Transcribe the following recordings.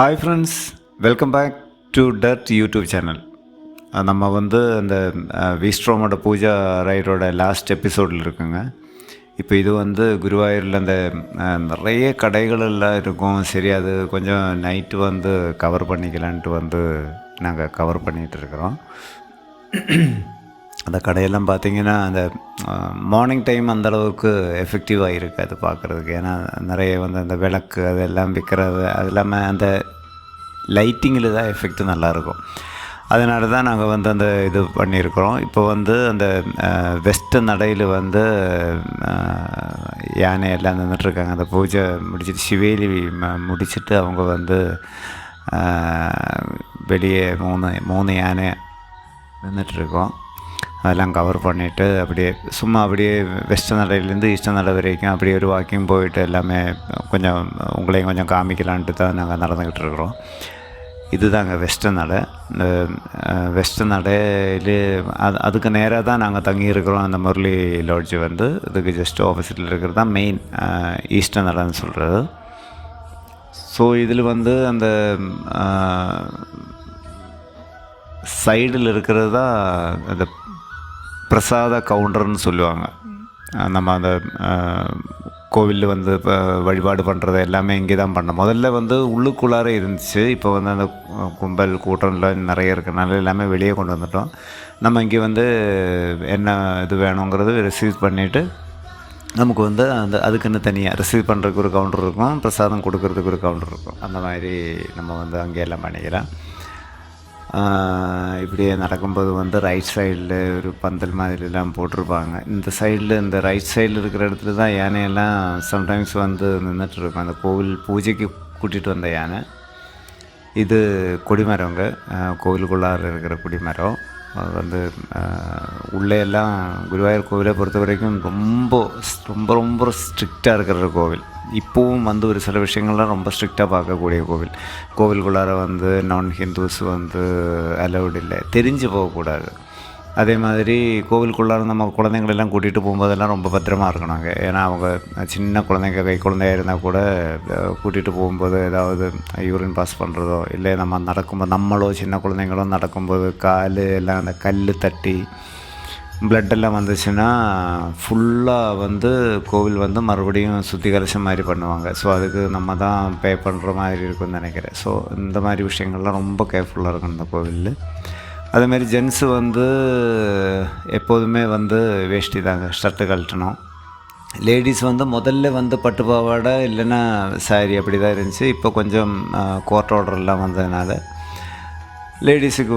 Hi friends, welcome back to dirt YouTube channel. நம்ம அந்த V-Stromோட Pooja ரைடோட last எபிசோடில் இருக்குங்க. இப்போ இது குருவாயூரில் நிறைய கடைகள் எல்லாம் இருக்கும். சரி, அது கொஞ்சம் நைட்டு கவர் பண்ணிக்கலான்ட்டு நாங்கள் கவர் பண்ணிகிட்டு இருக்கிறோம். அந்த கடையெல்லாம் பார்த்திங்கன்னா மார்னிங் டைம் அந்தளவுக்கு எஃபெக்டிவாக இருக்காது பார்க்குறதுக்கு. ஏன்னா நிறைய அந்த விளக்கு அதெல்லாம் விற்கிறது, அது இல்லாமல் அந்த லைட்டிங்கில் தான் எஃபெக்ட் நல்லாயிருக்கும். அதனால தான் நாங்கள் அந்த இது பண்ணியிருக்கிறோம். இப்போ அந்த வெஸ்டர்ன் நடையில் யானையெல்லாம் நின்றுட்டுருக்காங்க. அந்த பூஜை முடிச்சுட்டு சிவேலி முடிச்சுட்டு அவங்க வெளியே மூணு யானை நின்றுட்டுருக்கோம். அதெல்லாம் கவர் பண்ணிவிட்டு அப்படியே வெஸ்டர்ன் நடையிலேருந்து ஈஸ்டர்ன் நடை வரைக்கும் அப்படியே ஒரு வாக்கிங் போயிட்டு எல்லாமே கொஞ்சம் உங்களையும் கொஞ்சம் காமிக்கலான்ட்டு தான் நாங்கள் நடந்துக்கிட்டு இருக்கிறோம். இதுதாங்க வெஸ்டர்ன் நடை. இந்த வெஸ்டர்ன் நடையில் அதுக்கு நேராக தான் நாங்கள் தங்கியிருக்கிறோம். அந்த முரளி லாட்ஜ் இதுக்கு ஜஸ்ட் ஆப்போசிட்டில் இருக்கிறது தான் மெயின் ஈஸ்டர்ன் நடைன்னு சொல்கிறது. ஸோ இதில் அந்த சைடில் இருக்கிறது தான் அந்த பிரசாத கவுண்டர்னு சொல்லுவாங்க. நம்ம அந்த கோவிலில் இப்போ வழிபாடு பண்ணுறது எல்லாமே இங்கே தான் பண்ணோம். முதல்ல உள்ளுக்குள்ளார இருந்துச்சு. இப்போ அந்த கும்பல் கூட்டம்லாம் நிறைய இருக்கிறனால எல்லாமே வெளியே கொண்டு வந்துட்டோம். நம்ம இங்கே என்ன இது வேணுங்கிறது ரிசீவ் பண்ணிவிட்டு நமக்கு அதுக்குன்னு தனியாக ரிசீவ் பண்ணுறதுக்கு ஒரு கவுண்டர் இருக்கும், பிரசாதம் கொடுக்கறதுக்கு ஒரு கவுண்டர் இருக்கும். அந்த மாதிரி நம்ம அங்கே எல்லாம் பண்ணிக்கலாம். இப்படியே நடக்கும்போது ரைட் சைடில் ஒரு பந்தல் மாதிரிலாம் போட்டிருப்பாங்க. இந்த சைடில் இந்த ரைட் சைடில் இருக்கிற இடத்துல தான் யானையெல்லாம் சம்டைம்ஸ் நின்றுட்டுருக்கும். அந்த கோவில் பூஜைக்கு கூட்டிகிட்டு வந்த யானை. இது கொடிமரங்க, கோவிலுக்குள்ளார இருக்கிற கொடிமரம். அது உள்ளே எல்லாம் குருவாயூர் கோவிலை பொறுத்த வரைக்கும் ரொம்ப ரொம்ப ரொம்ப ஸ்ட்ரிக்டாக இருக்கிற கோவில். இப்போவும் ஒரு சில விஷயங்கள்லாம் ரொம்ப ஸ்ட்ரிக்டாக பார்க்கக்கூடிய கோவில். கோவிலுக்குள்ளார நான் ஹிந்துஸ் அலௌடு இல்லை, தெரிஞ்சு போகக்கூடாது. அதே மாதிரி கோவிலுக்குள்ளார நம்ம குழந்தைங்களெல்லாம் கூட்டிகிட்டு போகும்போதெல்லாம் ரொம்ப பத்திரமா இருக்கணுங்க. ஏன்னா அவங்க சின்ன குழந்தைங்க, கை குழந்தையாக இருந்தால் கூட கூட்டிகிட்டு போகும்போது ஏதாவது யூரின் பாஸ் பண்ணுறதோ, இல்லை நம்ம நடக்கும்போது நம்மளோ சின்ன குழந்தைங்களோ நடக்கும்போது கால் எல்லாம் அந்த கல் தட்டி பிளட்டெல்லாம் வந்துச்சுன்னா ஃபுல்லாக கோவில் மறுபடியும் சுத்திகரிச்ச மாதிரி பண்ணுவாங்க. ஸோ அதுக்கு நம்ம தான் பே பண்ணுற மாதிரி இருக்குன்னு நினைக்கிறேன். ஸோ இந்த மாதிரி விஷயங்கள்லாம் ரொம்ப கேர்ஃபுல்லாக இருக்கும் இந்த கோவிலில். அதேமாரி ஜென்ஸு எப்போதுமே வேஷ்டி தாங்க, ஷர்ட்டு கழட்டணும். லேடிஸ் முதல்ல பட்டு பாவாடை இல்லைன்னா சாரி அப்படி தான் இருந்துச்சு. இப்போ கொஞ்சம் கோர்ட் ஆர்டர்லாம் வந்ததுனால லேடிஸுக்கு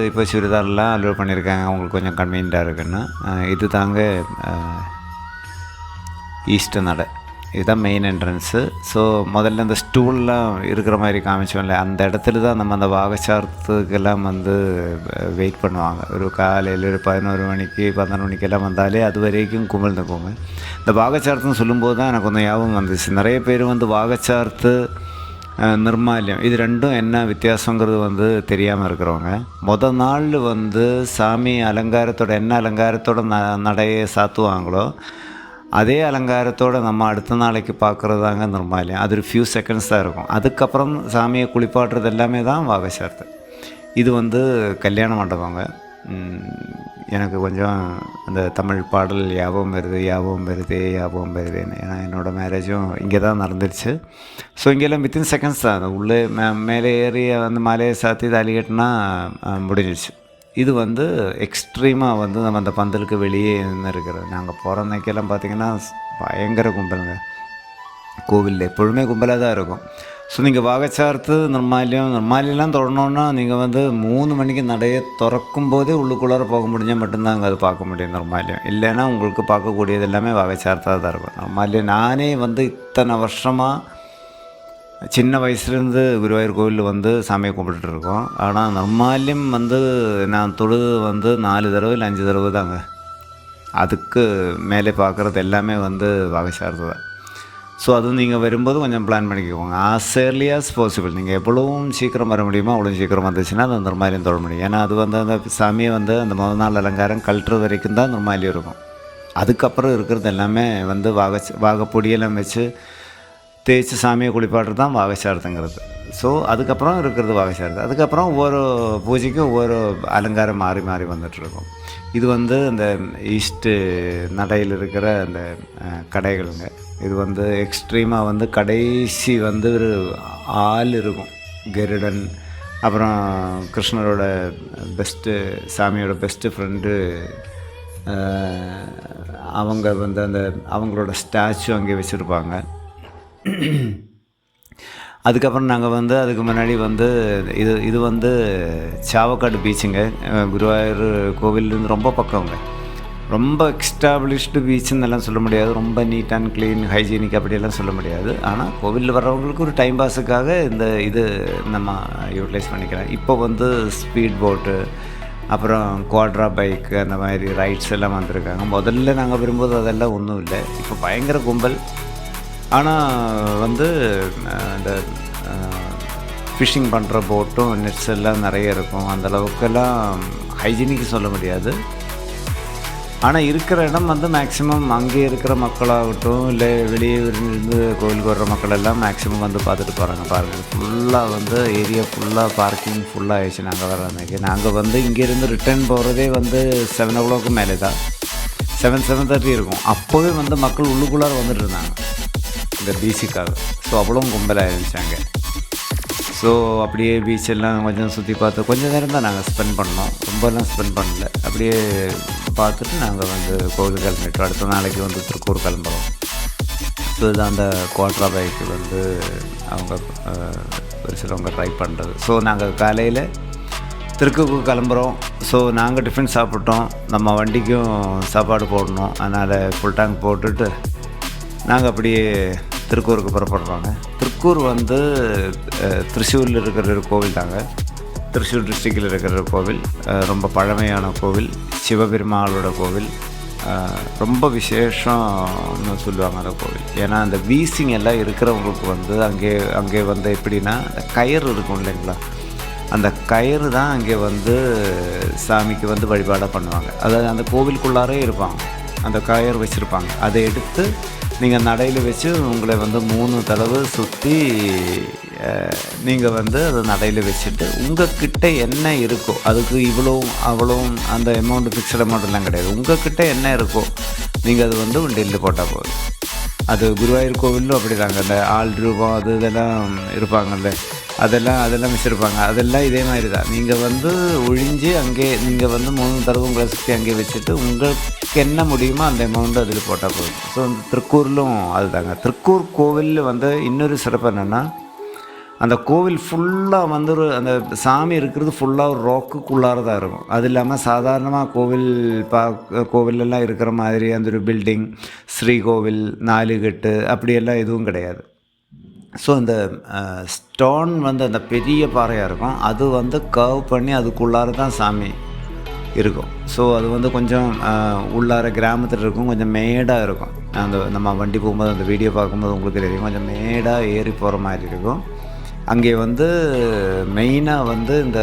இப்போ சுடிதார்லாம் அலோவ் பண்ணியிருக்காங்க, அவங்களுக்கு கொஞ்சம் கன்வீனியண்ட்டாக இருக்குன்னு. இது தாங்க ஈஸ்டர்ன் நடை. இதுதான் மெயின் என்ட்ரன்ஸு. ஸோ முதல்ல இந்த ஸ்டூல்லாம் இருக்கிற மாதிரி காமிச்சோம்ல, அந்த இடத்துல தான் நம்ம அந்த வாகச்சாரத்துக்கெல்லாம் வெயிட் பண்ணுவாங்க. ஒரு காலையில் ஒரு 11 மணிக்கு 12 மணிக்கெல்லாம் வந்தாலே அது வரைக்கும் கும்பல் நிற்குங்க. இந்த வாகச்சாரத்துன்னு சொல்லும்போது தான் எனக்கு கொஞ்சம் ஞாபகம் வந்துச்சு. நிறைய பேர் வாகச்சாரத்து நிர்மால்யம் இது ரெண்டும் என்ன வித்தியாசங்கிறது தெரியாமல் இருக்கிறவங்க, மொதல் நாள் சாமி அலங்காரத்தோட என்ன அலங்காரத்தோட நடையை சாத்துவாங்களோ அதே அலங்காரத்தோடு நம்ம அடுத்த நாளைக்கு பார்க்குறதாங்க நிர்மால்யம். அது ஒரு ஃபியூ செகண்ட்ஸ் தான் இருக்கும். அதுக்கப்புறம் சாமியை குளிப்பாட்டுறது எல்லாமே தான் வாகச்சாரத்து. இது கல்யாண மண்டபங்க. எனக்கு கொஞ்சம் அந்த தமிழ் பாடல் ஞாபகம் வருதுன்னு. ஏன்னா என்னோடய மேரேஜும் இங்கே தான் நடந்துருச்சு. ஸோ இங்கெல்லாம் வித்தின் செகண்ட்ஸ் தான். உள்ளே மேலே ஏறி மாலையை சாத்தி தாலி கட்டினா முடிஞ்சிச்சு. இது எக்ஸ்ட்ரீமாக நம்ம அந்த பந்தலுக்கு வெளியே இருக்கிறது. நாங்கள் போகிற அன்னைக்கெல்லாம் பார்த்திங்கன்னா பயங்கர கும்பலுங்க. கோவிலில் எப்பொழுதுமே கும்பலாக தான் இருக்கும். ஸோ நீங்கள் வாகச்சாரத்து நிர்மாலியெல்லாம் தொடரணுன்னா நீங்கள் 3 மணிக்கு நடையை திறக்கும் போதே உள்ளுக்குள்ளார போக முடிஞ்சால் மட்டும்தான் அங்கே அது பார்க்க முடியும் நிர்மாலியம். இல்லைன்னா உங்களுக்கு பார்க்கக்கூடியது எல்லாமே வாகச்சாரத்தாக தான் இருக்கும். நிர்மாலியம் நானே இத்தனை வருஷமாக சின்ன வயசுலேருந்து குருவாயூர் கோவிலில் சாமியை கும்பிட்டுருக்கோம். ஆனால் நிர்மால்யம் நான் தொழுது 4 தடவை இல்லை 5 தடவை தாங்க. அதுக்கு மேலே பார்க்குறது எல்லாமே வாகச்சாரத்து தான். ஸோ அது நீங்கள் வரும்போது கொஞ்சம் பிளான் பண்ணிக்கோங்க. As early as possible. நீங்கள் எவ்வளவும் சீக்கிரம் வர முடியுமோ அவ்வளோ சீக்கிரம் வந்துச்சுன்னா அந்த நிர்மால்யம் தொட முடியும். ஏன்னா அது அந்த சாமியை அந்த முதல் நாள் அலங்காரம் கழட்டுறது வரைக்கும் தான் நிர்மால்யம் இருக்கும். அதுக்கப்புறம் இருக்கிறது எல்லாமே வாகப்பொடியெல்லாம் வச்சு தேய்ச்சி சாமியை குளிப்பாட்டுறது தான் வாகசாரத்துங்கிறது. ஸோ அதுக்கப்புறம் இருக்கிறது வாகசாரத்து. அதுக்கப்புறம் ஒவ்வொரு பூஜைக்கும் ஒவ்வொரு அலங்காரம் மாறி மாறி வந்துட்டுருக்கும். இது வந்து இந்த ஈஸ்ட்டு நடையில் இருக்கிற அந்த கடைகளுங்க. இது வந்து எக்ஸ்ட்ரீமாக வந்து கடைசி வந்து ஒரு ஆள் இருக்கும், கருடன். அப்புறம் கிருஷ்ணரோட சாமியோட பெஸ்ட்டு ஃப்ரெண்டு அவங்க வந்து அந்த அவங்களோட ஸ்டாச்சு அங்கே வச்சுருப்பாங்க. அதுக்கப்புறம் நாங்கள் வந்து அதுக்கு முன்னாடி வந்து இது வந்து சாவக்காடு பீச்சுங்க. குருவாயூர் கோவிலேருந்து ரொம்ப பக்கங்க. ரொம்ப எக்ஸ்டாப்ளிஷ்டு பீச்சுன்னு எல்லாம் சொல்ல முடியாது. ரொம்ப நீட் அண்ட் க்ளீன் ஹைஜீனிக் அப்படியெல்லாம் சொல்ல முடியாது. ஆனால் கோவிலில் வர்றவங்களுக்கு ஒரு டைம் பாஸுக்காக இது நம்ம யூட்டிலைஸ் பண்ணிக்கிறேன். இப்போ வந்து ஸ்பீட் போட்டு, அப்புறம் குவாட்ரா பைக்கு, அந்த மாதிரி ரைட்ஸ் எல்லாம் வந்திருக்காங்க. முதல்ல நாங்கள் வரும்போது அதெல்லாம் ஒன்றும் இல்லை. இப்போ பயங்கர கும்பல். ஆனால் வந்து இந்த ஃபிஷ்ஷிங் பண்ணுற போட்டும் நெட்ஸ் எல்லாம் நிறைய இருக்கும். அந்தளவுக்கெல்லாம் ஹைஜீனிக்கு சொல்ல முடியாது. ஆனால் இருக்கிற இடம் வந்து மேக்ஸிமம் அங்கே இருக்கிற மக்களாகட்டும், இல்லை வெளியே இருந்து கோவிலுக்கு வர்ற மக்கள் எல்லாம் மேக்ஸிமம் வந்து பார்த்துட்டு போகிறாங்க. பாருங்கள், ஃபுல்லாக வந்து ஏரியா ஃபுல்லாக பார்க்கிங் ஃபுல்லாக ஆயிடுச்சு. நாங்கள் வர அன்றைக்கி நாங்கள் வந்து இங்கேருந்து ரிட்டர்ன் போகிறதே வந்து 7 o'clock மேலே தான், 7:30 இருக்கும். அப்போவே வந்து மக்கள் உள்ளுக்குள்ளார வந்துட்டு இருந்தாங்க இந்த பீச்சுக்காக. ஸோ அவ்வளோ கும்பலாக இருந்துச்சாங்க. ஸோ அப்படியே பீச்செல்லாம் கொஞ்சம் சுற்றி பார்த்து கொஞ்சம் நேரம் தான் நாங்கள் ஸ்பெண்ட் பண்ணோம். ரொம்பலாம் ஸ்பெண்ட் பண்ணல. அப்படியே பார்த்துட்டு நாங்கள் வந்து கோவில் கிளம்பிட்டோம். அடுத்த நாளைக்கு வந்து திருக்கூர் கிளம்புறோம். ஸோ இதுதான் அந்த குவாட்ரா பைக்கு வந்து அவங்க ஒரு சிலவங்க ட்ரை பண்ணுறது. ஸோ நாங்கள் காலையில் திருக்கூருக்கு கிளம்புறோம். ஸோ நாங்கள் டிஃபன் சாப்பிட்டோம். நம்ம வண்டிக்கும் சாப்பாடு போடணும். அதனால் ஃபுல் டேங்க் போட்டுட்டு நாங்கள் அப்படியே திருக்கூருக்கு புறப்படுறோங்க. திருக்கூர் வந்து திருச்சூரில் இருக்கிற ஒரு கோவில் தாங்க. திருச்சூர் டிஸ்ட்ரிக்டில் இருக்கிற ஒரு கோவில். ரொம்ப பழமையான கோவில், சிவபெருமாளோட கோவில். ரொம்ப விசேஷம்னு சொல்லுவாங்க அந்த கோவில். ஏன்னா அந்த வீசிங் எல்லாம் இருக்கிறவங்களுக்கு வந்து அங்கே வந்து எப்படின்னா அந்த கயிறு இருக்கும் இல்லைங்களா, அந்த கயிறு தான் அங்கே வந்து சாமிக்கு வந்து வழிபாடாக பண்ணுவாங்க. அதாவது அந்த கோவிலுக்குள்ளாரே இருப்பாங்க, அந்த கயிறு வச்சுருப்பாங்க. அதை எடுத்து நீங்கள் நடையில் வச்சு உங்களை வந்து 3 தடவை சுற்றி நீங்கள் வந்து அதை நடையில் வச்சுட்டு உங்கள்கிட்ட என்ன இருக்கோ, அதுக்கு அவ்வளோ அந்த அமௌண்ட் ஃபிக்ஸட் அமௌண்ட்லாம் கிடையாது. உங்கள்கிட்ட என்ன இருக்கோ நீங்கள் அது வந்து உண்டியலில் போட்டால் போதும். அது குருவாயூர் கோவிலும் அப்படி தாங்க. அந்த ஆள் ரூபம் இதெல்லாம் இருப்பாங்கல்ல, அதெல்லாம் வச்சுருப்பாங்க. அதெல்லாம் இதே மாதிரி தான். நீங்கள் வந்து ஒழிஞ்சு அங்கே நீங்கள் வந்து 3 தடவை உங்களை சுற்றி அங்கே வச்சுட்டு உங்களுக்கு என்ன முடியுமோ அந்த அமௌண்ட்டு அதில் போட்டால் போதும். ஸோ அந்த திருக்கூரிலும் அதுதாங்க. திருக்கூர் கோவிலில் வந்து இன்னொரு சிறப்பு என்னென்னா, அந்த கோவில் ஃபுல்லாக வந்து அந்த சாமி இருக்கிறது ஃபுல்லாக ஒரு ராக்குக்குள்ளார தான் இருக்கும். அது இல்லாமல் சாதாரணமாக கோவிலெல்லாம் இருக்கிற மாதிரி அந்த ஒரு பில்டிங், ஸ்ரீகோவில், 4 கட்டு அப்படியெல்லாம் எதுவும் கிடையாது. ஸோ அந்த ஸ்டோன் வந்து அந்த பெரிய பாறையாக இருக்கும். அது வந்து கர்வ் பண்ணி அதுக்குள்ளார தான் சாமி இருக்கும். ஸோ அது வந்து கொஞ்சம் உள்ளார கிராமத்தில் இருக்கும், கொஞ்சம் மேடாக இருக்கும். நம்ம வண்டி போகும்போது அந்த வீடியோ பார்க்கும்போது உங்களுக்கு தெரியும், கொஞ்சம் மேடாக ஏறி போகிற மாதிரி இருக்கும். அங்கே வந்து மெயினாக வந்து இந்த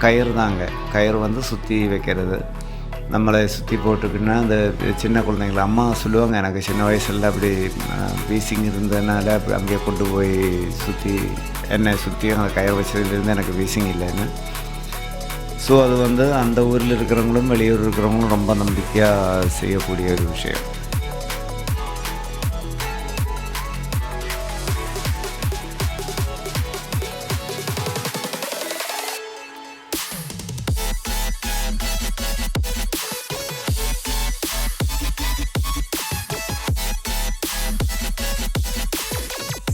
கயிறு தாங்க. கயிறு வந்து சுற்றி வைக்கிறது, நம்மளை சுற்றி போட்டுக்கின்னா அந்த சின்ன குழந்தைங்கள அம்மா சொல்லுவாங்க, எனக்கு சின்ன வயசில் அப்படி வீசிங் இருந்ததுனால அங்கே கொண்டு போய் என்னை சுற்றி அந்த கயிறு வச்சதுலேருந்து எனக்கு வீசிங் இல்லைன்னு. ஸோ அது வந்து அந்த ஊரில் இருக்கிறவங்களும் வெளியூர் இருக்கிறவங்களும் ரொம்ப நம்பிக்கையாக செய்யக்கூடிய ஒரு விஷயம்.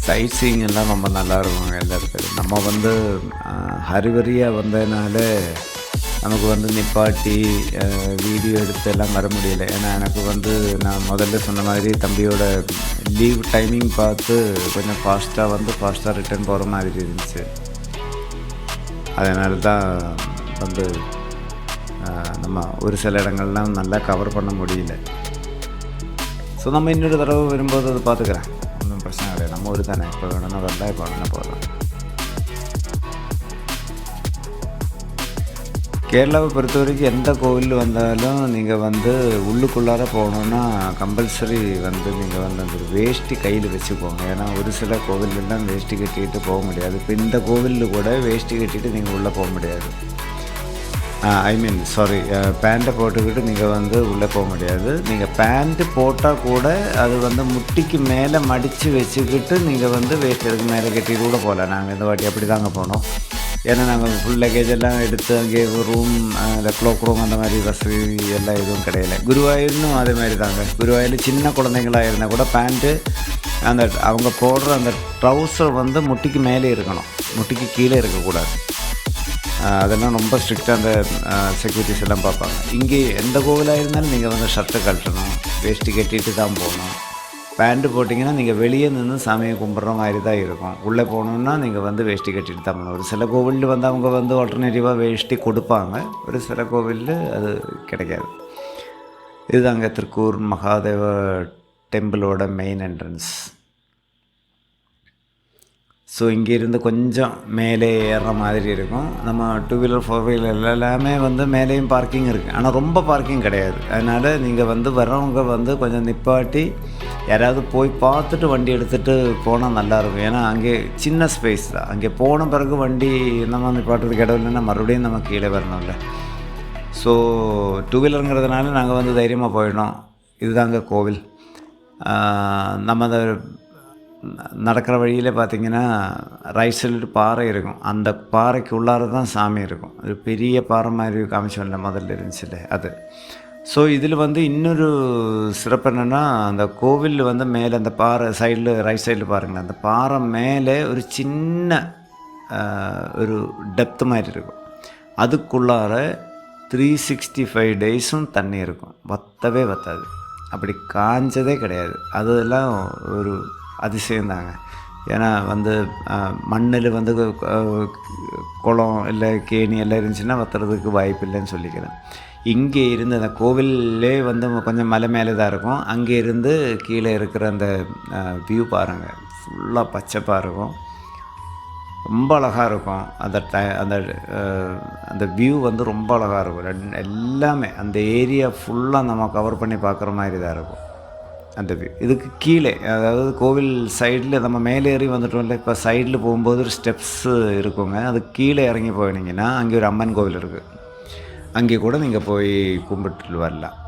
சைட் சீயிங் எல்லாம் ரொம்ப நல்லா இருக்குங்க எல்லா இடத்துலையும். நம்ம வந்து ஹரிவரியாக வந்ததுனால நமக்கு வந்து நிப்பாட்டி வீடியோ எடுத்து எல்லாம் வர முடியல. ஏன்னா எனக்கு வந்து நான் முதல்ல சொன்ன மாதிரி தம்பியோட லீவ் டைமிங் பார்த்து கொஞ்சம் ஃபாஸ்ட்டாக ரிட்டர்ன் போகிற மாதிரி இருந்துச்சு. அதனால தான் வந்து நம்ம ஒரு சில இடங்கள்லாம் நல்லா கவர் பண்ண முடியல. ஸோ நம்ம இன்னொரு தடவை வரும்போது அதை பார்த்துக்கிறேன், ஒன்றும் பிரச்சனை கிடையாது. நம்ம ஊர் தானே, இப்போ வேணும்னா வரலாம், இப்போ வேணும்னா போகலாம். கேரளாவை பொறுத்த வரைக்கும் எந்த கோவில் வந்தாலும் நீங்கள் வந்து உள்ளுக்குள்ளார போகணுன்னா கம்பல்சரி வந்து நீங்கள் வந்து அந்த வேஷ்டி கையில் வச்சுக்கோங்க. ஏன்னா ஒரு சில கோவிலெல்லாம் வேஷ்டி கட்டிக்கிட்டு போக முடியாது. இப்போ இந்த கோவிலில் கூட வேஷ்டி கட்டிட்டு நீங்கள் உள்ளே போக முடியாது. ஐ மீன் சாரி, பேண்ட்டை போட்டுக்கிட்டு நீங்கள் வந்து உள்ளே போக முடியாது. நீங்கள் பேண்ட்டு போட்டால் கூட அது வந்து முட்டிக்கு மேலே மடித்து வச்சுக்கிட்டு நீங்கள் வந்து வேஷ்டி அதுக்கு மேலே கட்டிட்டு கூட போகல. நாங்கள் இந்த வாட்டி அப்படி தாங்க போனோம். ஏன்னா நாங்கள் ஃபுல் லக்கேஜ் எல்லாம் எடுத்து அங்கே ரூம், அந்த க்ளோக் ரூம் அந்த மாதிரி வசதி எல்லாம் எதுவும் கிடையாது. குருவாயூர்னும் அதே மாதிரி தாங்க. குருவாயூர் சின்ன குழந்தைங்களாக இருந்தால் கூட பேண்ட்டு அந்த அவங்க போடுற அந்த ட்ரௌசர் வந்து முட்டிக்கு மேலே இருக்கணும், முட்டிக்கு கீழே இருக்கக்கூடாது. அதெல்லாம் ரொம்ப ஸ்ட்ரிக்டாக அந்த செக்யூரிட்டிஸ் எல்லாம் பார்ப்பாங்க. இங்கே எந்த கோவிலாக இருந்தாலும் நீங்கள் வந்து ஷர்ட்டை கட்டணும், வேஷ்டி கட்டிட்டு தான் போகணும். பேண்ட்டு போட்டிங்கன்னா நீங்கள் வெளியே நின்று சாமியை கும்பிட்ற மாதிரி தான் இருக்கும். உள்ளே போகணுன்னா நீங்கள் வந்து வேஷ்டி கட்டிட்டு தான் போகணும். ஒரு சில கோவிலில் வந்து அவங்க வந்து ஆல்டர்னேட்டிவாக வேஷ்டி கொடுப்பாங்க, ஒரு சில கோவிலில் அது கிடைக்காது. இதுதாங்க திருக்கூர் மகாதேவ டெம்பிளோட மெயின் என்ட்ரன்ஸ். ஸோ இங்கேருந்து கொஞ்சம் மேலே ஏறுற மாதிரி இருக்கும். நம்ம 2 வீலர் 4 வீலர் எல்லாமே வந்து மேலேயும் பார்க்கிங் இருக்குது, ஆனால் ரொம்ப பார்க்கிங் கிடையாது. அதனால் நீங்கள் வந்து வர்றவங்க வந்து கொஞ்சம் நிப்பாட்டி யாராவது போய் பார்த்துட்டு வண்டி எடுத்துகிட்டு போனால் நல்லாயிருக்கும். ஏன்னா அங்கே சின்ன ஸ்பேஸ் தான். அங்கே போன பிறகு வண்டி நம்ம நிப்பாட்டுறதுக்கு இடம் இல்லைன்னா மறுபடியும் நம்ம கீழே வரணும்ல. ஸோ 2 வீலருங்கிறதுனால நாங்கள் வந்து தைரியமாக போயிடணும். இதுதாங்க கோவில். நம்ம அந்த நடக்கிற வழியில் பார்த்திங்கன்னா ரைட் சைடு பாறை இருக்கும். அந்த பாறைக்கு உள்ளார தான் சாமி இருக்கும். அது பெரிய பாறை மாதிரி காமிச்சோம்ல முதல்ல இருந்துச்சுல்ல அது. ஸோ இதில் வந்து இன்னொரு சிறப்பு என்னென்னா, அந்த கோவில் வந்து மேலே அந்த பாறை சைடில் ரைட் சைடில் பாருங்களேன், அந்த பாறை மேலே ஒரு சின்ன ஒரு டெப்த் மாதிரி இருக்கும். அதுக்குள்ளார 365 டேஸும் தண்ணி இருக்கும், வற்றவே வற்றாது, அப்படி காஞ்சதே கிடையாது. அதெல்லாம் ஒரு அதிசயம்தாங்க. ஏன்னா வந்து மண்ணில் வந்து குளம் இல்லை கேணி எல்லாம் இருந்துச்சுன்னா வற்றுறதுக்கு வாய்ப்பு இல்லைன்னு சொல்லிக்கிறேன். இங்கே இருந்து அந்த கோவிலே வந்து கொஞ்சம் மலை மேலே தான் இருக்கும். அங்கே இருந்து கீழே இருக்கிற அந்த வியூ பாருங்கள், ஃபுல்லாக பச்சைப்பாக இருக்கும், ரொம்ப அழகாக இருக்கும். அந்த வியூ வந்து ரொம்ப அழகாக இருக்கும். எல்லாமே அந்த ஏரியா ஃபுல்லாக நம்ம கவர் பண்ணி பார்க்குற மாதிரி தான் இருக்கும் அந்த வியூ. இதுக்கு கீழே, அதாவது கோவில் சைடில் நம்ம மேலே ஏறி வந்துட்டோம்ல, இப்போ சைடில் போகும்போது ஒரு ஸ்டெப்ஸு இருக்குங்க. அது கீழே இறங்கி போனீங்கன்னா அங்கே ஒரு அம்மன் கோவில் இருக்குது. அங்கே கூட நீங்கள் போய் கும்பிட்டுட்டு வரலாம்.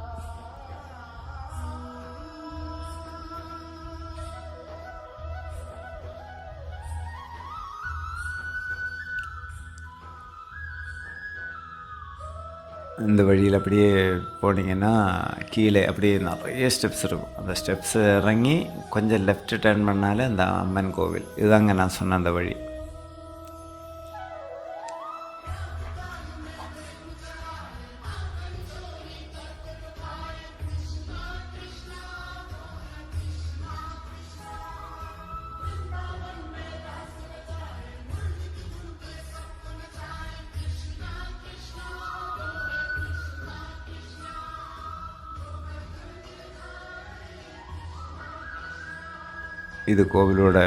இந்த வழியில் அப்படியே போனீங்கன்னா கீழே அப்படியே நிறைய ஸ்டெப்ஸ் இருக்கும். அந்த ஸ்டெப்ஸ் இறங்கி கொஞ்சம் லெஃப்ட் டர்ன் பண்ணாலே அந்த அம்மன் கோவில். இதுதாங்க நான் சொன்ன அந்த வழி. இது கோவிலோட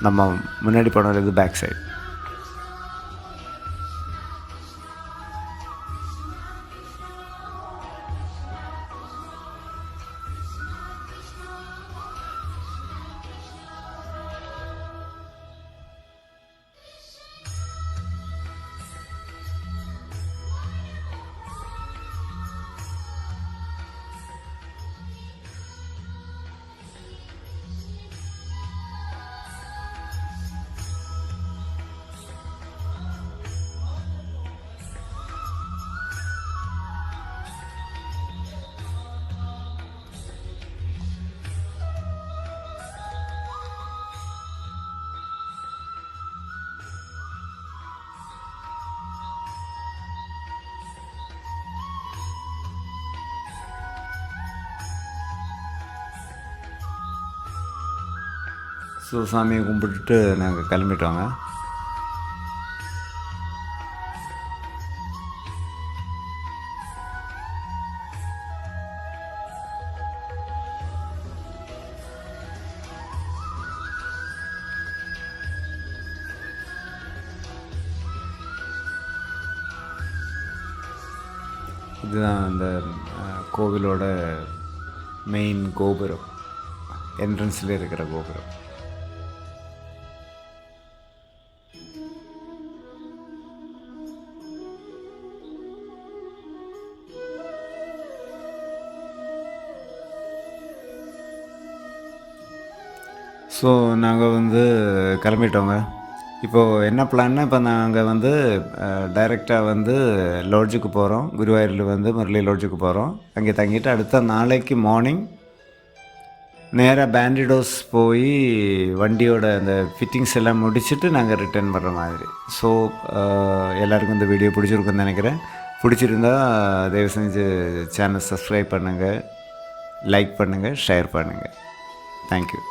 நம்ம முன்னாடி போனது இது பேக் சைடு. ஸோ சாமியை கும்பிட்டுட்டு நாங்கள் கிளம்பிட்டோங்க. இதுதான் அந்த கோவிலோட மெயின் கோபுரம், என்ட்ரன்ஸில் இருக்கிற கோபுரம். ஸோ நாங்கள் வந்து கிளம்பிட்டோங்க. இப்போது என்ன பிளான்னா, இப்போ நாங்கள் வந்து டைரெக்டாக வந்து லாட்ஜுக்கு போகிறோம். குருவாயூரில் வந்து முரளி லாட்ஜுக்கு போகிறோம். அங்கே தங்கிட்டு அடுத்த நாளைக்கு மார்னிங் நேராக பேண்டிடோஸ் போய் வண்டியோட அந்த ஃபிட்டிங்ஸ் எல்லாம் முடிச்சுட்டு நாங்கள் ரிட்டர்ன் பண்ணுற மாதிரி. ஸோ எல்லாருக்கும் இந்த வீடியோ பிடிச்சிருக்குன்னு நினைக்கிறேன். பிடிச்சிருந்தா தயவு செஞ்சு சேனல் சப்ஸ்கிரைப் பண்ணுங்கள், லைக் பண்ணுங்கள், ஷேர் பண்ணுங்கள். தேங்க்யூ.